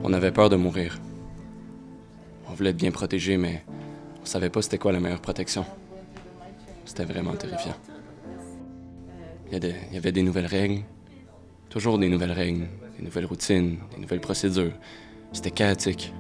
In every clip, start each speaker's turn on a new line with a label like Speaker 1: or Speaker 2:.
Speaker 1: On avait peur de mourir. On voulait être bien protégés, mais on savait pas c'était quoi la meilleure protection. C'était vraiment terrifiant. Il y avait des nouvelles règles. Toujours des nouvelles règles, des nouvelles routines, des nouvelles procédures. C'était chaotique.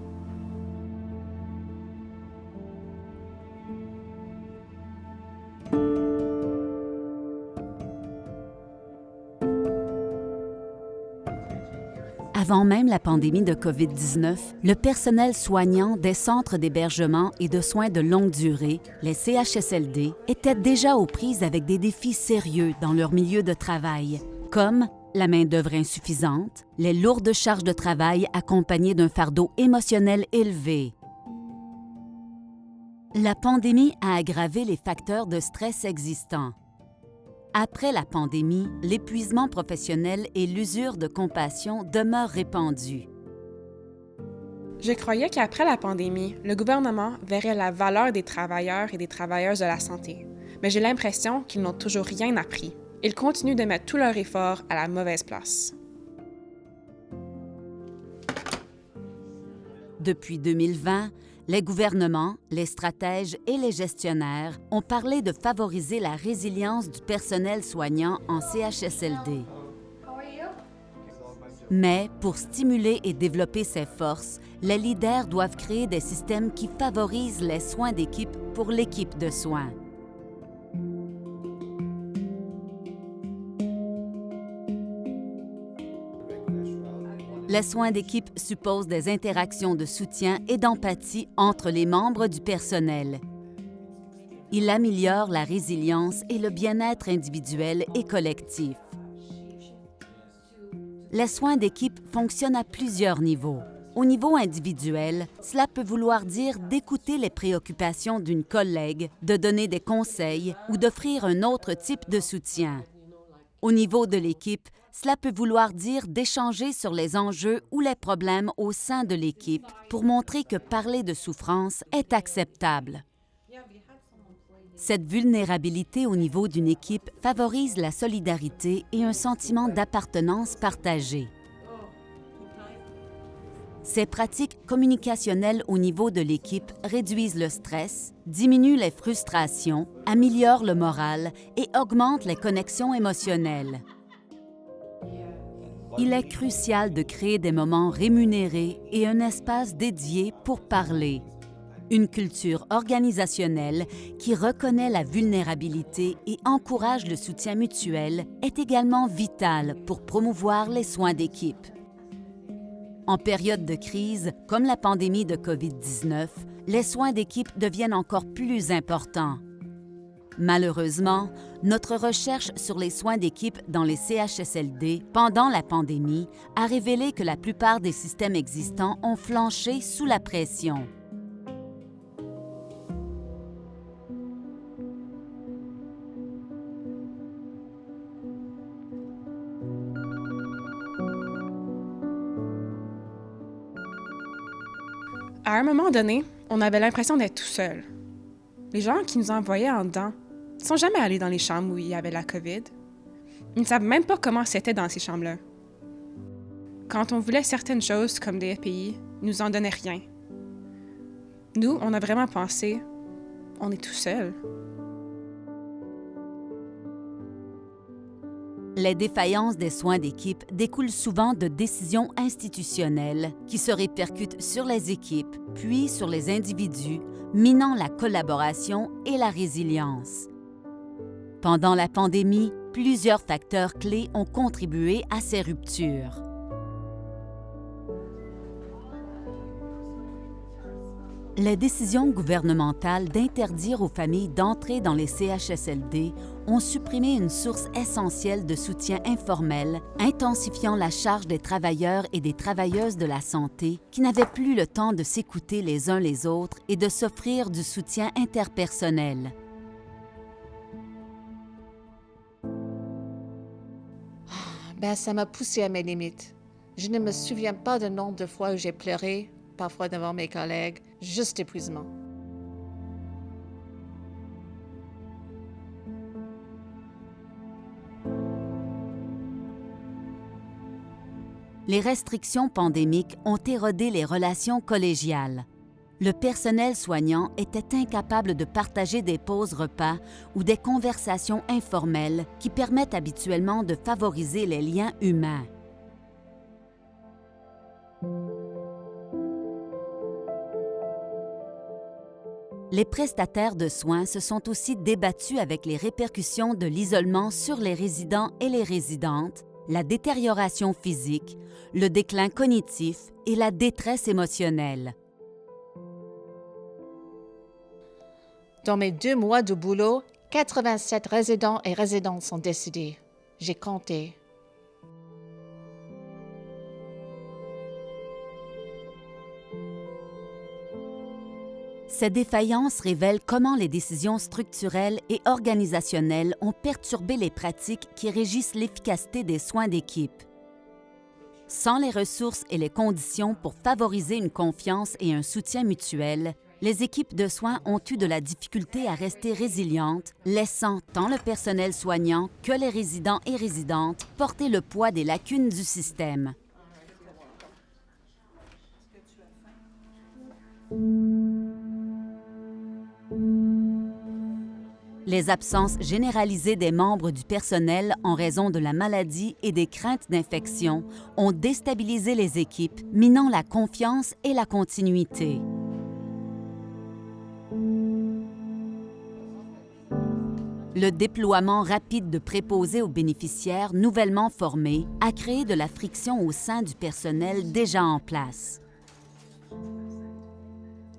Speaker 2: Avant même la pandémie de COVID-19, le personnel soignant des centres d'hébergement et de soins de longue durée, les CHSLD, était déjà aux prises avec des défis sérieux dans leur milieu de travail, comme la main-d'œuvre insuffisante, les lourdes charges de travail accompagnées d'un fardeau émotionnel élevé. La pandémie a aggravé les facteurs de stress existants. Après la pandémie, l'épuisement professionnel et l'usure de compassion demeurent répandus.
Speaker 3: Je croyais qu'après la pandémie, le gouvernement verrait la valeur des travailleurs et des travailleuses de la santé. Mais j'ai l'impression qu'ils n'ont toujours rien appris. Ils continuent de mettre tout leur effort à la mauvaise place.
Speaker 2: Depuis 2020, les gouvernements, les stratèges et les gestionnaires ont parlé de favoriser la résilience du personnel soignant en CHSLD. Mais pour stimuler et développer ces forces, les leaders doivent créer des systèmes qui favorisent les soins d'équipe pour l'équipe de soins. Les soins d'équipe supposent des interactions de soutien et d'empathie entre les membres du personnel. Il améliore la résilience et le bien-être individuel et collectif. Les soins d'équipe fonctionnent à plusieurs niveaux. Au niveau individuel, cela peut vouloir dire d'écouter les préoccupations d'une collègue, de donner des conseils ou d'offrir un autre type de soutien. Au niveau de l'équipe, cela peut vouloir dire d'échanger sur les enjeux ou les problèmes au sein de l'équipe pour montrer que parler de souffrance est acceptable. Cette vulnérabilité au niveau d'une équipe favorise la solidarité et un sentiment d'appartenance partagée. Ces pratiques communicationnelles au niveau de l'équipe réduisent le stress, diminuent les frustrations, améliorent le moral et augmentent les connexions émotionnelles. Il est crucial de créer des moments rémunérés et un espace dédié pour parler. Une culture organisationnelle qui reconnaît la vulnérabilité et encourage le soutien mutuel est également vitale pour promouvoir les soins d'équipe. En période de crise, comme la pandémie de COVID-19, les soins d'équipe deviennent encore plus importants. Malheureusement, notre recherche sur les soins d'équipe dans les CHSLD pendant la pandémie a révélé que la plupart des systèmes existants ont flanché sous la pression.
Speaker 3: À un moment donné, on avait l'impression d'être tout seul. Les gens qui nous envoyaient en dedans ne sont jamais allés dans les chambres où il y avait la COVID. Ils ne savent même pas comment c'était dans ces chambres-là. Quand on voulait certaines choses comme des FPI, ils nous en donnaient rien. Nous, on a vraiment pensé, on est tout seul.
Speaker 2: Les défaillances des soins d'équipe découlent souvent de décisions institutionnelles qui se répercutent sur les équipes, puis sur les individus, minant la collaboration et la résilience. Pendant la pandémie, plusieurs facteurs clés ont contribué à ces ruptures. Les décisions gouvernementales d'interdire aux familles d'entrer dans les CHSLD ont supprimé une source essentielle de soutien informel, intensifiant la charge des travailleurs et des travailleuses de la santé qui n'avaient plus le temps de s'écouter les uns les autres et de s'offrir du soutien interpersonnel.
Speaker 4: Ça m'a poussé à mes limites. Je ne me souviens pas du nombre de fois où j'ai pleuré, parfois devant mes collègues, juste épuisement.
Speaker 2: les restrictions pandémiques ont érodé les relations collégiales. Le personnel soignant était incapable de partager des pauses repas ou des conversations informelles qui permettent habituellement de favoriser les liens humains. Les prestataires de soins se sont aussi débattus avec les répercussions de l'isolement sur les résidents et les résidentes, la détérioration physique, le déclin cognitif et la détresse émotionnelle.
Speaker 4: Dans mes 2 mois de boulot, 87 résidents et résidentes sont décédés. J'ai compté.
Speaker 2: Ces défaillances révèlent comment les décisions structurelles et organisationnelles ont perturbé les pratiques qui régissent l'efficacité des soins d'équipe. Sans les ressources et les conditions pour favoriser une confiance et un soutien mutuel, les équipes de soins ont eu de la difficulté à rester résilientes, laissant tant le personnel soignant que les résidents et résidentes porter le poids des lacunes du système. Les absences généralisées des membres du personnel en raison de la maladie et des craintes d'infection ont déstabilisé les équipes, minant la confiance et la continuité. Le déploiement rapide de préposés aux bénéficiaires nouvellement formés a créé de la friction au sein du personnel déjà en place.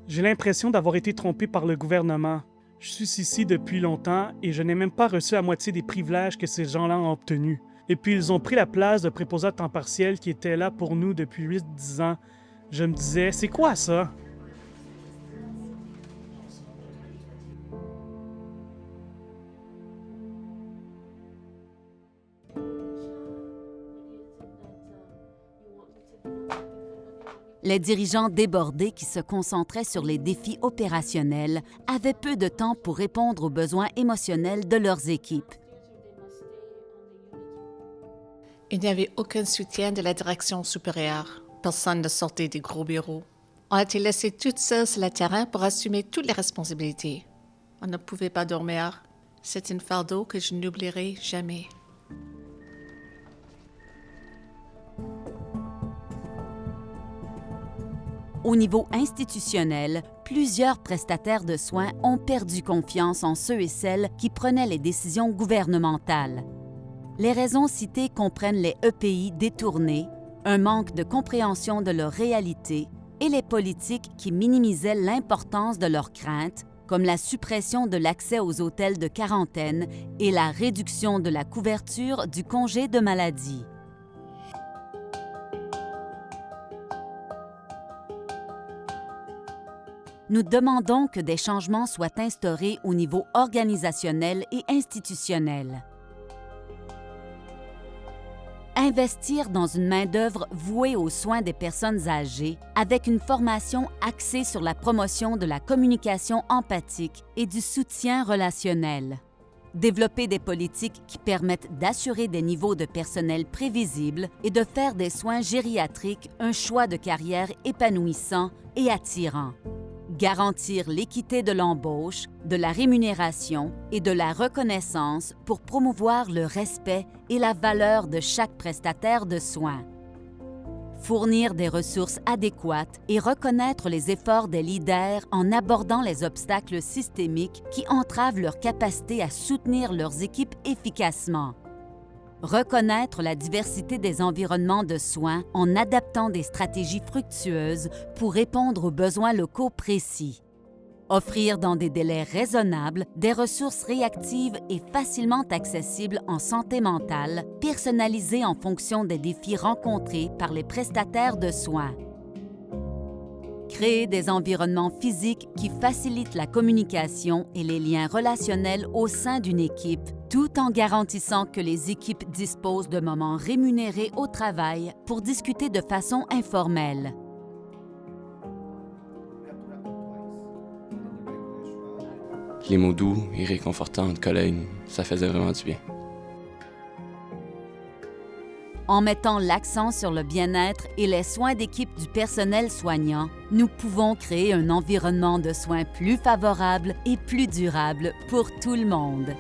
Speaker 5: J'ai l'impression d'avoir été trompé par le gouvernement. Je suis ici depuis longtemps et je n'ai même pas reçu la moitié des privilèges que ces gens-là ont obtenus. Et puis ils ont pris la place de préposés à temps partiel qui était là pour nous depuis 8-10 ans. Je me disais, c'est quoi ça?
Speaker 2: Les dirigeants débordés qui se concentraient sur les défis opérationnels avaient peu de temps pour répondre aux besoins émotionnels de leurs équipes.
Speaker 4: Il n'y avait aucun soutien de la direction supérieure. Personne ne sortait des gros bureaux. On a été laissés toutes seules sur le terrain pour assumer toutes les responsabilités. On ne pouvait pas dormir. C'est un fardeau que je n'oublierai jamais.
Speaker 2: Au niveau institutionnel, plusieurs prestataires de soins ont perdu confiance en ceux et celles qui prenaient les décisions gouvernementales. Les raisons citées comprennent les EPI détournés, un manque de compréhension de leur réalité et les politiques qui minimisaient l'importance de leurs craintes, comme la suppression de l'accès aux hôtels de quarantaine et la réduction de la couverture du congé de maladie. Nous demandons que des changements soient instaurés au niveau organisationnel et institutionnel. Investir dans une main-d'œuvre vouée aux soins des personnes âgées avec une formation axée sur la promotion de la communication empathique et du soutien relationnel. Développer des politiques qui permettent d'assurer des niveaux de personnel prévisibles et de faire des soins gériatriques un choix de carrière épanouissant et attirant. Garantir l'équité de l'embauche, de la rémunération et de la reconnaissance pour promouvoir le respect et la valeur de chaque prestataire de soins. Fournir des ressources adéquates et reconnaître les efforts des leaders en abordant les obstacles systémiques qui entravent leur capacité à soutenir leurs équipes efficacement. Reconnaître la diversité des environnements de soins en adaptant des stratégies fructueuses pour répondre aux besoins locaux précis. Offrir dans des délais raisonnables des ressources réactives et facilement accessibles en santé mentale, personnalisées en fonction des défis rencontrés par les prestataires de soins. Créer des environnements physiques qui facilitent la communication et les liens relationnels au sein d'une équipe, tout en garantissant que les équipes disposent de moments rémunérés au travail pour discuter de façon informelle.
Speaker 1: Les mots doux et réconfortants de collègues, ça faisait vraiment du bien.
Speaker 2: En mettant l'accent sur le bien-être et les soins d'équipe du personnel soignant, nous pouvons créer un environnement de soins plus favorable et plus durable pour tout le monde.